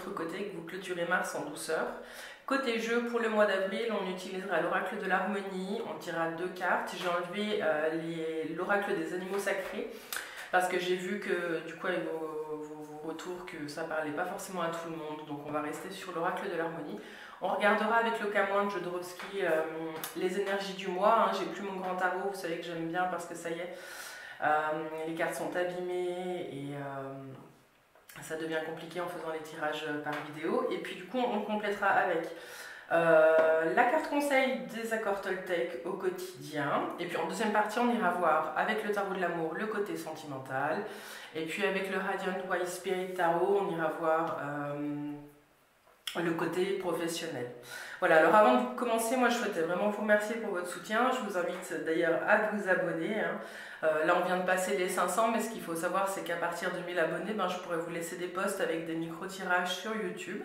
l'autre côté, que vous clôturez Mars en douceur. Côté jeu, pour le mois d'avril, on utilisera l'oracle de l'harmonie, on tirera 2 cartes. J'ai enlevé l'oracle des animaux sacrés parce que j'ai vu que du coup avec vos retours que ça parlait pas forcément à tout le monde, donc on va rester sur l'oracle de l'harmonie. On regardera avec le Camoin de Jodorowsky les énergies du mois. J'ai plus mon grand tarot, vous savez que j'aime bien parce que ça y est, les cartes sont abîmées et ça devient compliqué en faisant les tirages par vidéo. Et puis du coup on complétera avec la carte conseil des accords Toltec au quotidien. Et puis en deuxième partie on ira voir avec le tarot de l'amour le côté sentimental. Et puis avec le Radiant Wise Spirit Tarot on ira voir le côté professionnel. Voilà, alors avant de commencer, moi je souhaitais vraiment vous remercier pour votre soutien. Je vous invite d'ailleurs à vous abonner. Là on vient de passer les 500, mais ce qu'il faut savoir c'est qu'à partir de 1000 abonnés, je pourrais vous laisser des posts avec des micro-tirages sur YouTube.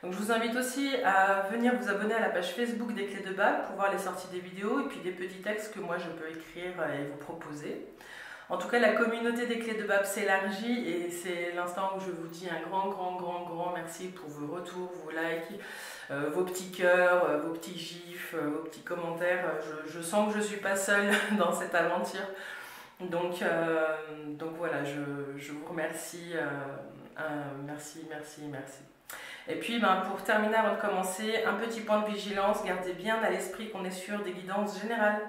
Donc je vous invite aussi à venir vous abonner à la page Facebook des Clés de Bab pour voir les sorties des vidéos et puis des petits textes que moi je peux écrire et vous proposer. En tout cas, la communauté des Clés de Bab s'élargit et c'est l'instant où je vous dis un grand merci pour vos retours, vos likes, vos petits cœurs, vos petits gifs, vos petits commentaires. Je sens que je ne suis pas seule dans cette aventure. Donc voilà, je vous remercie. Merci. Et puis pour terminer, avant de commencer, un petit point de vigilance. Gardez bien à l'esprit qu'on est sur des guidances générales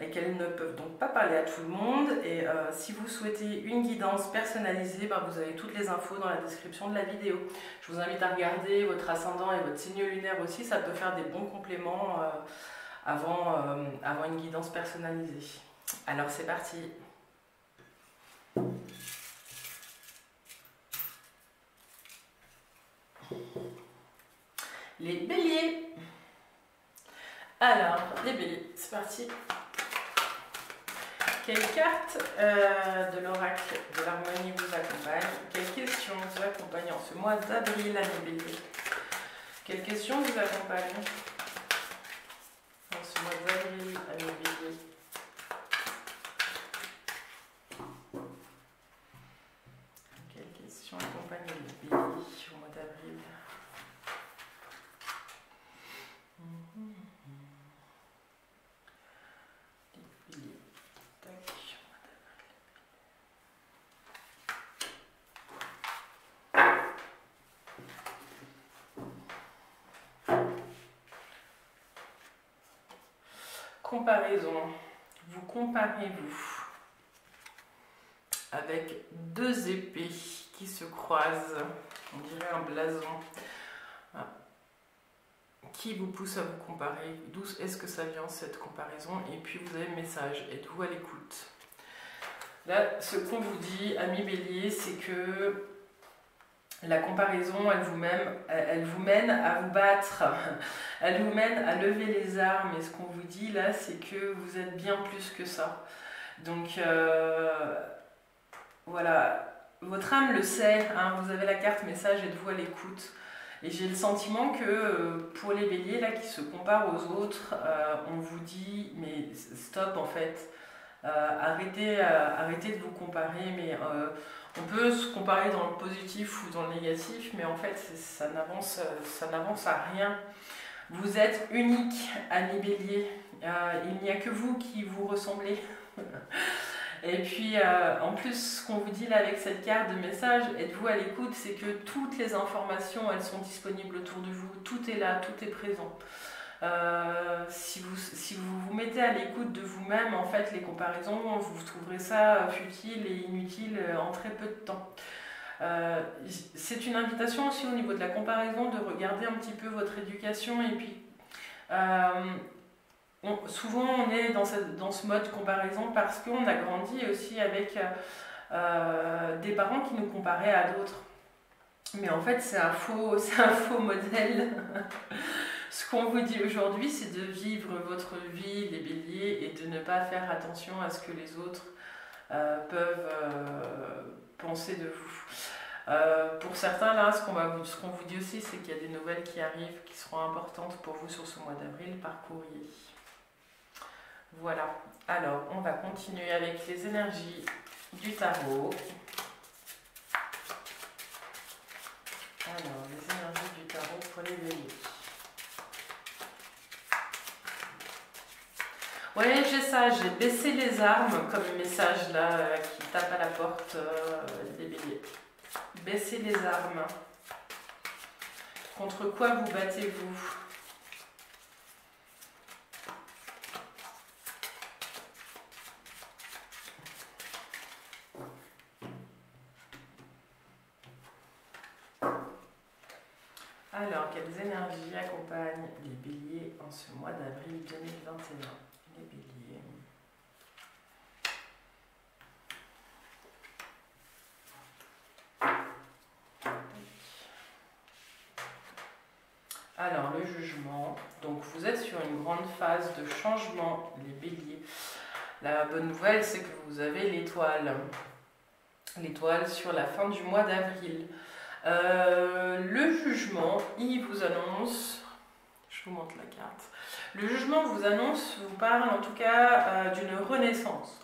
et qu'elles ne peuvent donc pas parler à tout le monde. Et si vous souhaitez une guidance personnalisée, vous avez toutes les infos dans la description de la vidéo. Je vous invite à regarder votre ascendant et votre signe lunaire aussi, ça peut faire des bons compléments avant une guidance personnalisée. Alors c'est parti. Les béliers. Alors, les béliers, c'est parti. Quelle carte de l'oracle de l'harmonie vous accompagne? Quelles questions vous accompagnent en ce mois d'avril, les béliers? Quelles questions vous accompagnent en ce mois d'avril, les béliers? Quelles questions accompagnent les béliers au mois d'avril? Comparaison. Vous comparez-vous avec 2 épées qui se croisent, on dirait un blason, qui vous pousse à vous comparer. D'où est-ce que ça vient cette comparaison? Et puis vous avez le message, êtes-vous à l'écoute? Là, ce qu'on vous dit, amis bélier, c'est que la comparaison, elle vous mène à vous battre, elle vous mène à lever les armes. Et ce qu'on vous dit là, c'est que vous êtes bien plus que ça. Donc voilà, votre âme le sait, vous avez la carte message, êtes-vous à l'écoute? Et j'ai le sentiment que pour les béliers là qui se comparent aux autres, on vous dit mais stop en fait, arrêtez de vous comparer, mais on peut se comparer dans le positif ou dans le négatif, mais en fait ça n'avance à rien. Vous êtes unique, amis bélier, il n'y a que vous qui vous ressemblez. Et puis en plus ce qu'on vous dit là avec cette carte de message, êtes-vous à l'écoute, c'est que toutes les informations elles sont disponibles autour de vous, tout est là, tout est présent. Si vous vous mettez à l'écoute de vous-même, en fait les comparaisons, vous trouverez ça futile et inutile en très peu de temps. C'est une invitation aussi au niveau de la comparaison de regarder un petit peu votre éducation et puis souvent on est dans ce mode comparaison parce qu'on a grandi aussi avec des parents qui nous comparaient à d'autres. Mais en fait c'est un faux modèle. Ce qu'on vous dit aujourd'hui, c'est de vivre votre vie, les béliers, et de ne pas faire attention à ce que les autres peuvent penser de vous. Pour certains, là, ce qu'on vous dit aussi, c'est qu'il y a des nouvelles qui arrivent, qui seront importantes pour vous sur ce mois d'avril par courrier. Voilà. Alors, on va continuer avec les énergies du tarot. Alors, les énergies du tarot pour les béliers. Ouais, j'ai ça, j'ai baissé les armes comme message là qui tape à la porte des béliers. Baissez les armes. Contre quoi vous battez-vous? Alors, quelles énergies accompagnent les béliers en ce mois d'avril 2021? Les béliers. Alors, le jugement. Donc, vous êtes sur une grande phase de changement, les béliers. La bonne nouvelle, c'est que vous avez l'étoile. L'étoile sur la fin du mois d'avril. Le jugement, il vous annonce... Je vous montre la carte. Le jugement vous annonce, vous parle en tout cas d'une renaissance.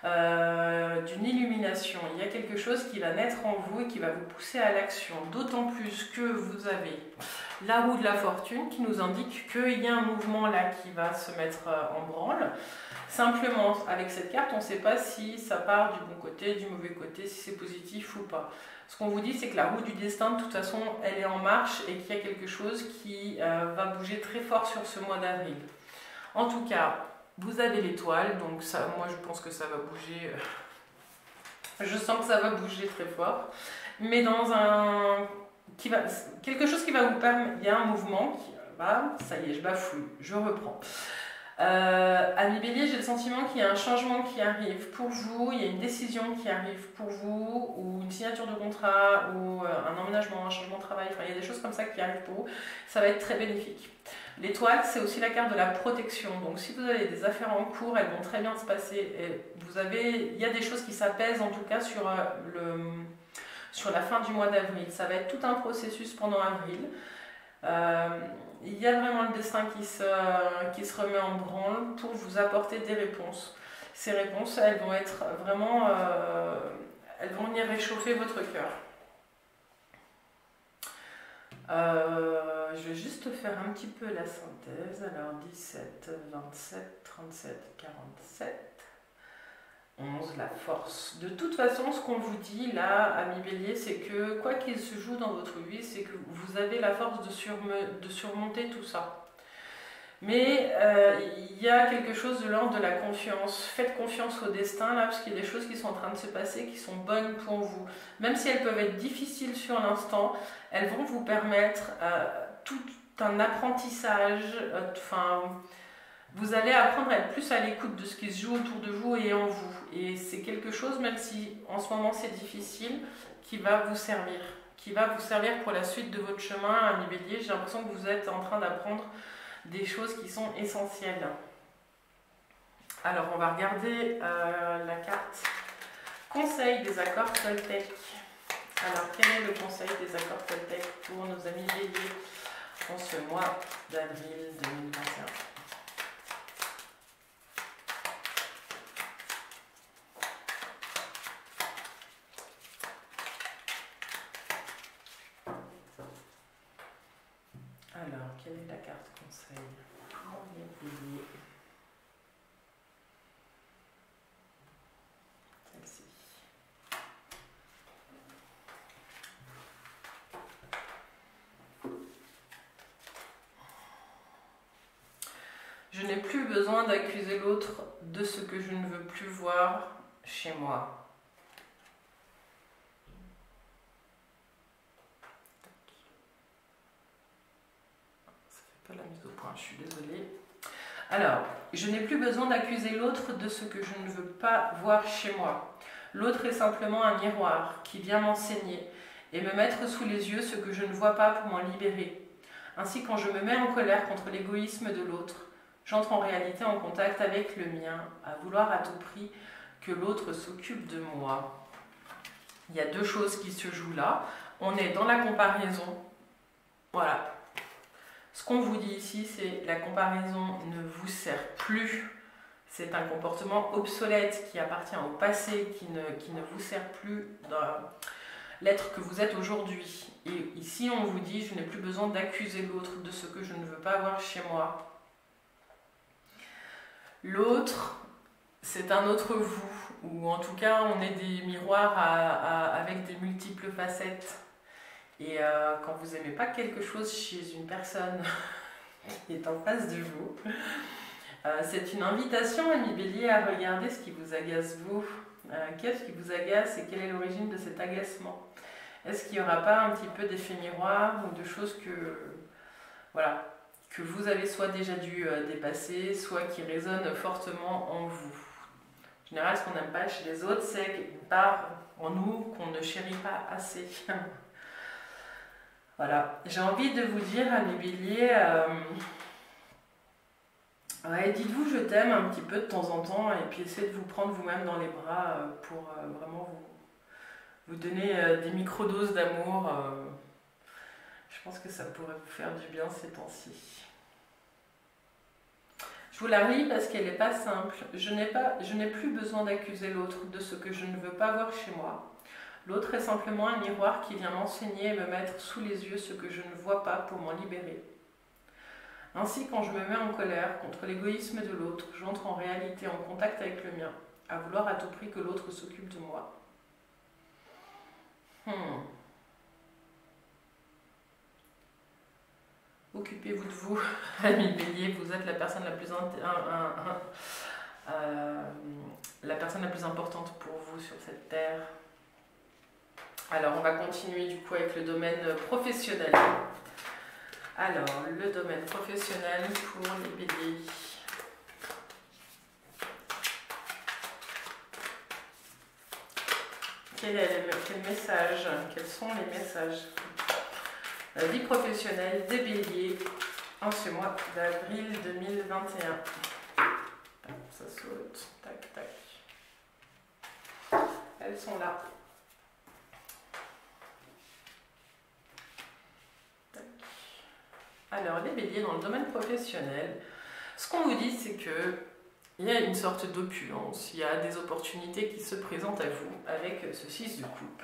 D'une illumination. Il y a quelque chose qui va naître en vous et qui va vous pousser à l'action. D'autant plus que vous avez la roue de la fortune qui nous indique qu'il y a un mouvement là qui va se mettre en branle. Simplement, avec cette carte, on ne sait pas si ça part du bon côté, du mauvais côté, si c'est positif ou pas. Ce qu'on vous dit, c'est que la roue du destin, de toute façon, elle est en marche et qu'il y a quelque chose qui va bouger très fort sur ce mois d'avril. En tout cas, vous avez l'étoile, donc ça, moi je pense que ça va bouger. Je sens que ça va bouger très fort. Mais dans un... quelque chose qui va vous permettre... Il y a un mouvement qui va... Ça y est, je bafouille, je reprends. Amis bélier, j'ai le sentiment qu'il y a un changement qui arrive pour vous, il y a une décision qui arrive pour vous, ou une signature de contrat, ou un emménagement, un changement de travail, enfin il y a des choses comme ça qui arrivent pour vous, ça va être très bénéfique. L'étoile, c'est aussi la carte de la protection, donc si vous avez des affaires en cours, elles vont très bien se passer, et il y a des choses qui s'apaisent en tout cas sur la fin du mois d'avril, ça va être tout un processus pendant avril. Il y a vraiment le destin qui se remet en branle pour vous apporter des réponses. Ces réponses, elles vont être vraiment... elles vont venir réchauffer votre cœur. Je vais juste faire un petit peu la synthèse. Alors 17, 27, 37, 47... 11, la force. De toute façon, ce qu'on vous dit là, amis bélier, c'est que quoi qu'il se joue dans votre vie, c'est que vous avez la force de surmonter tout ça. Mais il y a quelque chose de l'ordre de la confiance. Faites confiance au destin là, parce qu'il y a des choses qui sont en train de se passer, qui sont bonnes pour vous. Même si elles peuvent être difficiles sur l'instant, elles vont vous permettre tout un apprentissage, vous allez apprendre à être plus à l'écoute de ce qui se joue autour de vous et en vous. Et c'est quelque chose, même si en ce moment c'est difficile, qui va vous servir. Qui va vous servir pour la suite de votre chemin, ami bélier. J'ai l'impression que vous êtes en train d'apprendre des choses qui sont essentielles. Alors, on va regarder la carte conseil des accords Toltec. Alors, quel est le conseil des accords Toltec pour nos amis béliers en ce mois d'avril 2021? Alors, quelle est la carte conseil pour les béliers? Celle-ci. Je n'ai plus besoin d'accuser l'autre de ce que je ne veux plus voir chez moi. La mise au point, je suis désolée. Alors, je n'ai plus besoin d'accuser l'autre de ce que je ne veux pas voir chez moi. L'autre est simplement un miroir qui vient m'enseigner et me mettre sous les yeux ce que je ne vois pas pour m'en libérer. Ainsi, quand je me mets en colère contre l'égoïsme de l'autre, j'entre en réalité en contact avec le mien, à vouloir à tout prix que l'autre s'occupe de moi. Il y a deux choses qui se jouent là. On est dans la comparaison. Voilà. Ce qu'on vous dit ici, c'est la comparaison ne vous sert plus. C'est un comportement obsolète qui appartient au passé, qui ne vous sert plus. l'être que vous êtes aujourd'hui. Et ici, on vous dit, je n'ai plus besoin d'accuser l'autre de ce que je ne veux pas avoir chez moi. L'autre, c'est un autre vous, ou en tout cas, on est des miroirs avec des multiples facettes. Et quand vous n'aimez pas quelque chose chez une personne qui est en face de vous, c'est une invitation, ami Bélier, à regarder ce qui vous agace vous. Qu'est-ce qui vous agace et quelle est l'origine de cet agacement? Est-ce qu'il n'y aura pas un petit peu d'effet miroir ou de choses voilà, que vous avez soit déjà dû dépasser, soit qui résonnent fortement en vous? En général, ce qu'on n'aime pas chez les autres, c'est une part en nous qu'on ne chérit pas assez. Voilà, j'ai envie de vous dire, amis Bélier, ouais, dites-vous je t'aime un petit peu de temps en temps et puis essayez de vous prendre vous-même dans les bras pour vraiment vous donner des micro-doses d'amour. Je pense que ça pourrait vous faire du bien ces temps-ci. Je vous la relis parce qu'elle n'est pas simple. Je n'ai plus besoin d'accuser l'autre de ce que je ne veux pas voir chez moi. L'autre est simplement un miroir qui vient m'enseigner et me mettre sous les yeux ce que je ne vois pas pour m'en libérer. Ainsi, quand je me mets en colère contre l'égoïsme de l'autre, j'entre en réalité en contact avec le mien, à vouloir à tout prix que l'autre s'occupe de moi. Occupez-vous de vous, ami Bélier, vous êtes la personne la plus importante pour vous sur cette terre. Alors, on va continuer du coup avec le domaine professionnel. Alors, le domaine professionnel pour les béliers. Quel message? Quels sont les messages? La vie professionnelle des béliers en ce mois d'avril 2021. Ça saute. Tac, tac. Elles sont là. Alors, les béliers dans le domaine professionnel, ce qu'on vous dit, c'est que il y a une sorte d'opulence, il y a des opportunités qui se présentent à vous avec ce 6 de coupe.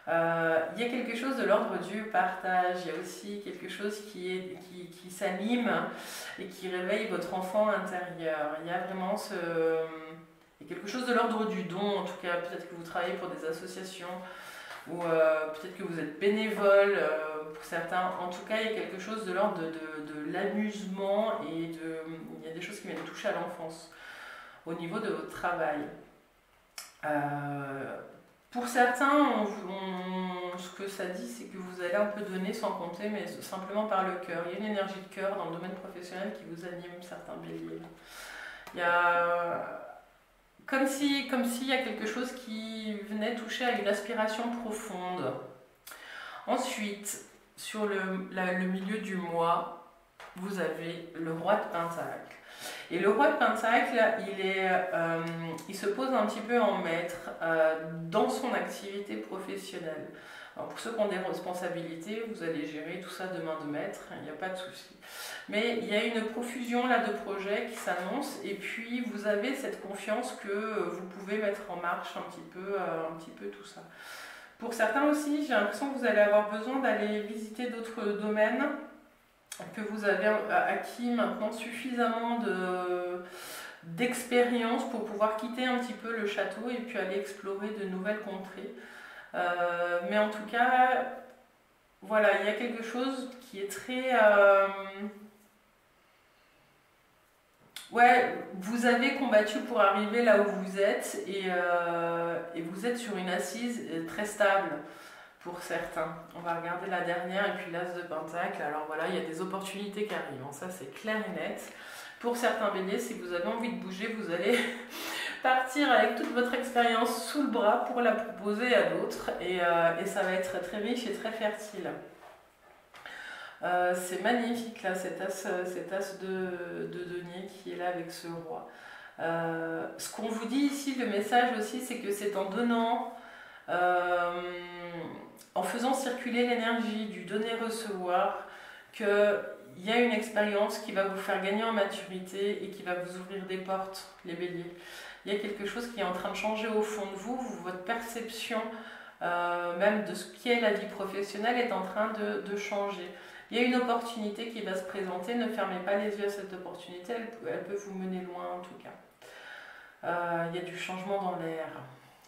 Il y a quelque chose de l'ordre du partage, il y a aussi quelque chose qui s'anime et qui réveille votre enfant intérieur. Il y a vraiment il y a quelque chose de l'ordre du don, en tout cas, peut-être que vous travaillez pour des associations, ou peut-être que vous êtes bénévole pour certains. En tout cas, il y a quelque chose de l'ordre de l'amusement et il y a des choses qui viennent toucher à l'enfance au niveau de votre travail. Pour certains, ce que ça dit, c'est que vous allez un peu donner sans compter, mais simplement par le cœur. Il y a une énergie de cœur dans le domaine professionnel qui vous anime, certains béliers. Il y a comme s'il y a quelque chose qui venait toucher à une aspiration profonde. Ensuite, sur le milieu du mois, vous avez le roi de Pentacle. Et le roi de Pentacle, il se pose un petit peu en maître dans son activité professionnelle. Alors pour ceux qui ont des responsabilités, vous allez gérer tout ça de main de maître, il n'y a pas de souci. Mais il y a une profusion là de projets qui s'annoncent et puis vous avez cette confiance que vous pouvez mettre en marche un petit peu tout ça. Pour certains aussi, j'ai l'impression que vous allez avoir besoin d'aller visiter d'autres domaines que vous avez acquis maintenant suffisamment d'expérience pour pouvoir quitter un petit peu le château et puis aller explorer de nouvelles contrées. Mais en tout cas, voilà, il y a quelque chose qui est très... ouais, vous avez combattu pour arriver là où vous êtes et vous êtes sur une assise très stable pour certains. On va regarder la dernière et puis l'as de Pentacle. Alors voilà, il y a des opportunités qui arrivent, ça c'est clair et net. Pour certains béliers, si vous avez envie de bouger, vous allez partir avec toute votre expérience sous le bras pour la proposer à d'autres et ça va être très riche et très fertile. C'est magnifique là, cet as de denier qui est là avec ce roi. Ce qu'on vous dit ici, le message aussi, c'est que c'est en donnant, en faisant circuler l'énergie du donner-recevoir, qu'il y a une expérience qui va vous faire gagner en maturité et qui va vous ouvrir des portes, les béliers. Il y a quelque chose qui est en train de changer au fond de vous, votre perception même de ce qu'est la vie professionnelle, est en train de changer. Il y a une opportunité qui va se présenter, ne fermez pas les yeux à cette opportunité, elle peut vous mener loin en tout cas. Il y a du changement dans l'air.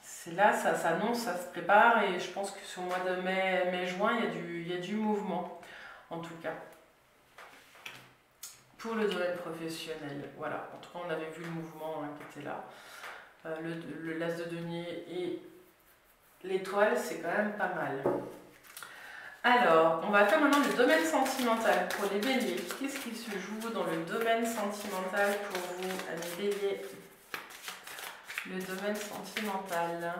C'est là, ça s'annonce, ça se prépare et je pense que sur le mois de mai-juin, il y a du mouvement en tout cas. Pour le domaine professionnel, voilà, en tout cas on avait vu le mouvement qui était là. L'as de denier et l'étoile, c'est quand même pas mal. Alors, on va faire maintenant le domaine sentimental pour les béliers. Qu'est-ce qui se joue dans le domaine sentimental pour vous, amis béliers? Le domaine sentimental.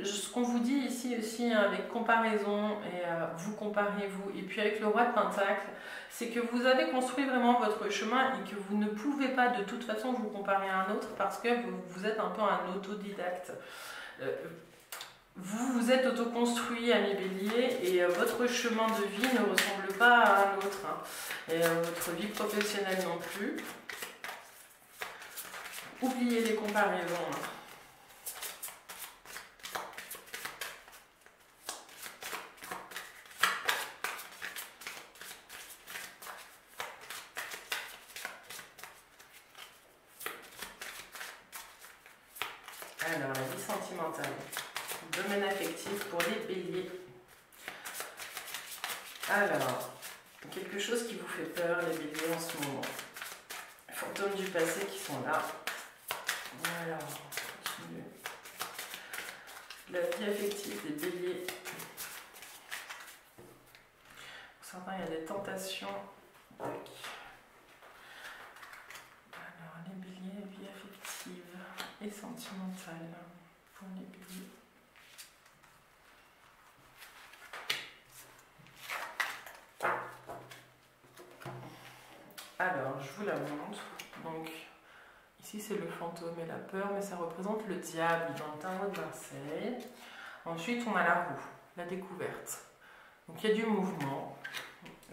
Ce qu'on vous dit ici aussi avec comparaison, et vous comparez-vous, et puis avec le roi de Pentacle, c'est que vous avez construit vraiment votre chemin et que vous ne pouvez pas de toute façon vous comparer à un autre parce que vous êtes un peu un autodidacte. Vous vous êtes autoconstruit, ami bélier, et votre chemin de vie ne ressemble pas à un autre. Et votre vie professionnelle non plus. Oubliez les comparaisons. Alors, la vie sentimentale. Domaine affectif pour les béliers. Alors, quelque chose qui vous fait peur, les béliers, en ce moment. Fantômes du passé qui sont là. Alors, on continue. La vie affective des béliers. Pour certains, il y a des tentations. Alors, les béliers, vie affective et sentimentale pour les béliers. Alors, je vous la montre. Donc, ici c'est le fantôme et la peur, mais ça représente le diable dans le tarot de Marseille. Ensuite, on a la roue, la découverte. Donc, il y a du mouvement.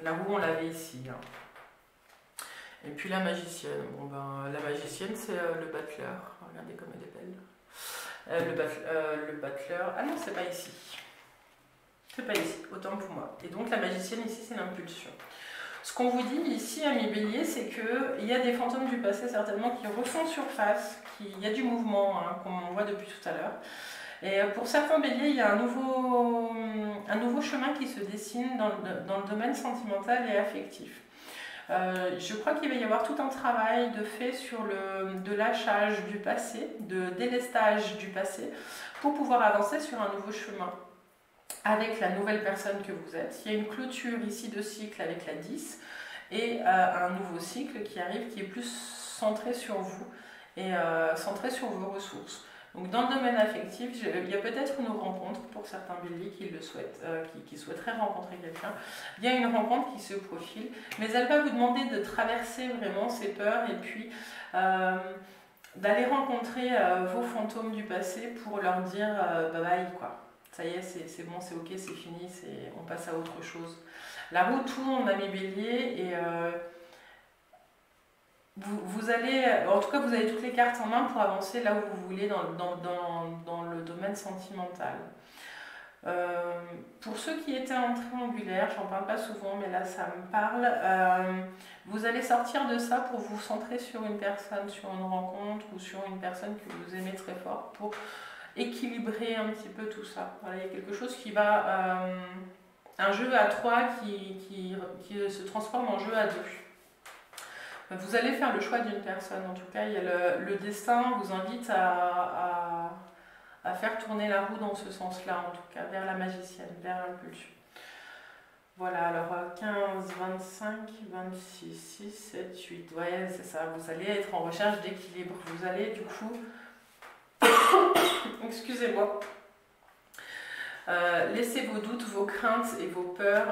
La roue, on l'avait ici. Et puis la magicienne. Bon, ben, la magicienne, c'est le battleur. Regardez comme elle est belle. Le battleur. Ah non, c'est pas ici. C'est pas ici, autant pour moi. Et donc, la magicienne, ici, c'est l'impulsion. Ce qu'on vous dit ici, amis bélier, c'est qu'il y a des fantômes du passé certainement qui refont surface, il y a du mouvement, comme on voit depuis tout à l'heure. Et pour certains béliers, il y a un nouveau chemin qui se dessine dans le domaine sentimental et affectif. Je crois qu'il va y avoir tout un travail de fait sur de lâchage du passé, de délestage du passé, pour pouvoir avancer sur un nouveau chemin avec la nouvelle personne que vous êtes. Il y a une clôture ici de cycle avec la 10 et un nouveau cycle qui arrive qui est plus centré sur vous et centré sur vos ressources. Donc dans le domaine affectif, il y a peut-être une rencontre pour certains béliers qui le souhaitent, qui souhaiteraient rencontrer quelqu'un. Il y a une rencontre qui se profile, mais elle va vous demander de traverser vraiment ces peurs et puis d'aller rencontrer vos fantômes du passé pour leur dire bye bye quoi. Ça y est, c'est bon, c'est ok, c'est fini, on passe à autre chose. La roue tourne, ami bélier, et vous allez, en tout cas, vous avez toutes les cartes en main pour avancer là où vous voulez dans le domaine sentimental. Pour ceux qui étaient en triangulaire, j'en parle pas souvent, mais là ça me parle, vous allez sortir de ça pour vous centrer sur une personne, sur une rencontre ou sur une personne que vous aimez très fort pour équilibrer un petit peu tout ça. Voilà, il y a quelque chose qui va... un jeu à 3 qui se transforme en jeu à 2. Vous allez faire le choix d'une personne. En tout cas, il y a le destin vous invite à faire tourner la roue dans ce sens-là, en tout cas, vers la magicienne, vers l'impulsion. Voilà, alors 15, 25, 26, 6, 7, 8. Ouais, c'est ça. Vous allez être en recherche d'équilibre. Vous allez, du coup... Excusez-moi. Laissez vos doutes, vos craintes et vos peurs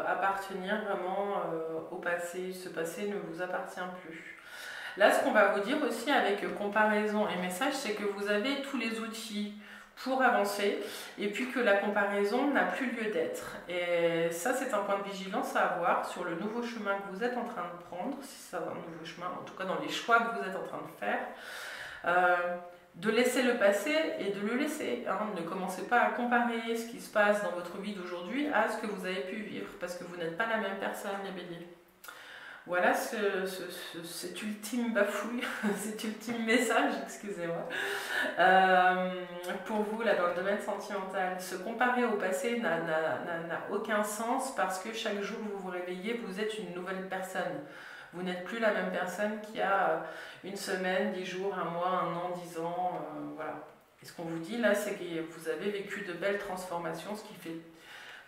appartenir vraiment au passé. Ce passé ne vous appartient plus. Là, ce qu'on va vous dire aussi avec comparaison et message, c'est que vous avez tous les outils pour avancer et puis que la comparaison n'a plus lieu d'être. Et ça, c'est un point de vigilance à avoir sur le nouveau chemin que vous êtes en train de prendre, si c'est un nouveau chemin, en tout cas dans les choix que vous êtes en train de faire. De laisser le passé et de le laisser. Hein. Ne commencez pas à comparer ce qui se passe dans votre vie d'aujourd'hui à ce que vous avez pu vivre, parce que vous n'êtes pas la même personne, les béliers. Voilà cet ultime bafouille, cet ultime message, excusez-moi. Pour vous, là, dans le domaine sentimental, se comparer au passé n'a aucun sens parce que chaque jour que vous vous réveillez, vous êtes une nouvelle personne. Vous n'êtes plus la même personne qu'il y a une semaine, 10 jours, un mois, un an, 10 ans, voilà. Et ce qu'on vous dit là, c'est que vous avez vécu de belles transformations, ce qui fait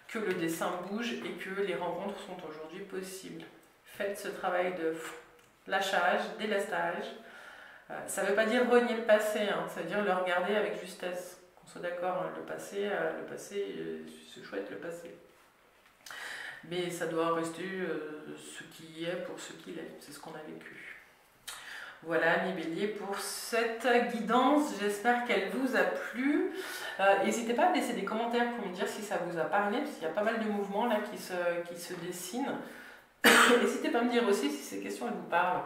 que le dessin bouge et que les rencontres sont aujourd'hui possibles. Faites ce travail de lâchage, délestage. Ça ne veut pas dire renier le passé, hein, ça veut dire le regarder avec justesse. Qu'on soit d'accord, hein, le passé, c'est chouette le passé. Mais ça doit rester ce qui est pour ce qu'il est, c'est ce qu'on a vécu. Voilà mes béliers pour cette guidance, j'espère qu'elle vous a plu. N'hésitez pas à laisser des commentaires pour me dire si ça vous a parlé, parce qu'il y a pas mal de mouvements là qui se dessinent. N'hésitez pas à me dire aussi si ces questions elles vous parlent.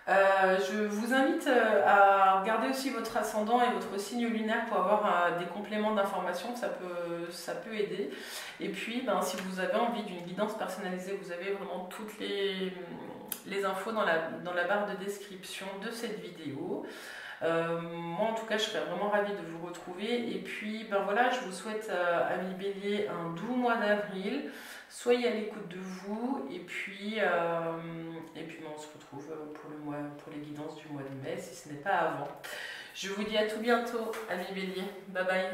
Je vous invite à regarder aussi votre ascendant et votre signe lunaire pour avoir des compléments d'informations, ça peut aider. Et puis, si vous avez envie d'une guidance personnalisée, vous avez vraiment toutes les infos dans la barre de description de cette vidéo. Moi en tout cas je serais vraiment ravie de vous retrouver et puis voilà, je vous souhaite amis bélier un doux mois d'avril, soyez à l'écoute de vous et puis on se retrouve pour les guidances du mois de mai si ce n'est pas avant. Je vous dis à tout bientôt amis bélier, bye bye.